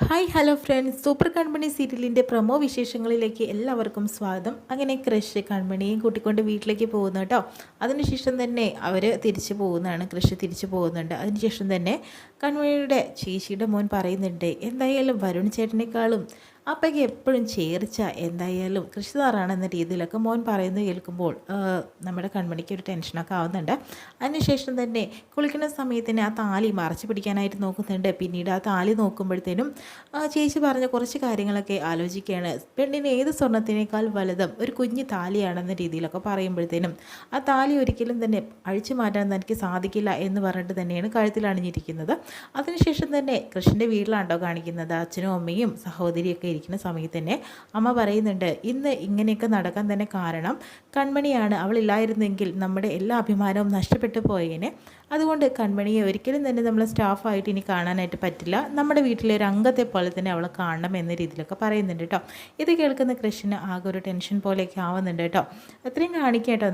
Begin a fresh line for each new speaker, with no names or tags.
Hi hello friends, super കൺമണി സീരിയലിൻ്റെ promo വിശേഷങ്ങളിലേക്ക് എല്ലാവർക്കും സ്വാഗതം. അങ്ങനെ കൃഷ് കൺമണിയും കൂട്ടിക്കൊണ്ട് വീട്ടിലേക്ക് പോകുന്നു കേട്ടോ. അതിനുശേഷം തന്നെ അവർ തിരിച്ചു പോകുന്നതാണ്. കൃഷ് തിരിച്ചു പോകുന്നുണ്ട്. അതിനുശേഷം തന്നെ കൺമണിയുടെ ചേച്ചിയുടെ മോൻ പറയുന്നുണ്ട്, എന്തായാലും വരുൺ ചേട്ടനേക്കാളും അപ്പയ്ക്ക് എപ്പോഴും ചേർച്ച എന്തായാലും കൃഷി സാറാണെന്ന രീതിയിലൊക്കെ മോൻ പറയുന്നത് കേൾക്കുമ്പോൾ നമ്മുടെ കൺമണിക്ക് ഒരു ടെൻഷനൊക്കെ ആവുന്നുണ്ട്. അതിനുശേഷം തന്നെ കുളിക്കുന്ന സമയത്തിന് ആ താലി മറച്ചു പിടിക്കാനായിട്ട് നോക്കുന്നുണ്ട്. പിന്നീട് ആ താലി നോക്കുമ്പോഴത്തേനും ചേച്ചി പറഞ്ഞ കുറച്ച് കാര്യങ്ങളൊക്കെ ആലോചിക്കുകയാണ്. പെണ്ണിന് ഏത് സ്വർണ്ണത്തിനേക്കാൾ വലുതും ഒരു കുഞ്ഞു താലിയാണെന്ന രീതിയിലൊക്കെ പറയുമ്പോഴത്തേനും ആ താലി ഒരിക്കലും തന്നെ അഴിച്ചു മാറ്റാൻ തനിക്ക് സാധിക്കില്ല എന്ന് പറഞ്ഞിട്ട് തന്നെയാണ് കഴുത്തിൽ അണിഞ്ഞിരിക്കുന്നത്. അതിനുശേഷം തന്നെ കൃഷ്ണൻ്റെ വീട്ടിലാണ്ടോ കാണിക്കുന്നത്. അച്ഛനും അമ്മയും സഹോദരിയൊക്കെ ഇരിക്കുന്ന സമയത്ത് തന്നെ അമ്മ പറയുന്നുണ്ട്, ഇന്ന് ഇങ്ങനെയൊക്കെ നടക്കാൻ തന്നെ കാരണം കൺമണിയാണ്. അവളില്ലായിരുന്നെങ്കിൽ നമ്മുടെ എല്ലാ അഭിമാനവും നഷ്ടപ്പെട്ടു പോയേനെ. അതുകൊണ്ട് കൺമണിയെ ഒരിക്കലും തന്നെ നമ്മൾ സ്റ്റാഫായിട്ട് ഇനി കാണാനായിട്ട് പറ്റില്ല. നമ്മുടെ വീട്ടിലെ ഒരു അംഗത്തെ പോലെ തന്നെ അവളെ കാണണം എന്ന രീതിയിലൊക്കെ പറയുന്നുണ്ട് കേട്ടോ. ഇത് കേൾക്കുന്ന കൃഷ്ണന് ആകെ ഒരു ടെൻഷൻ പോലെയൊക്കെ ആവുന്നുണ്ട് കേട്ടോ. അത്രയും കാണിക്കാം കേട്ടോ.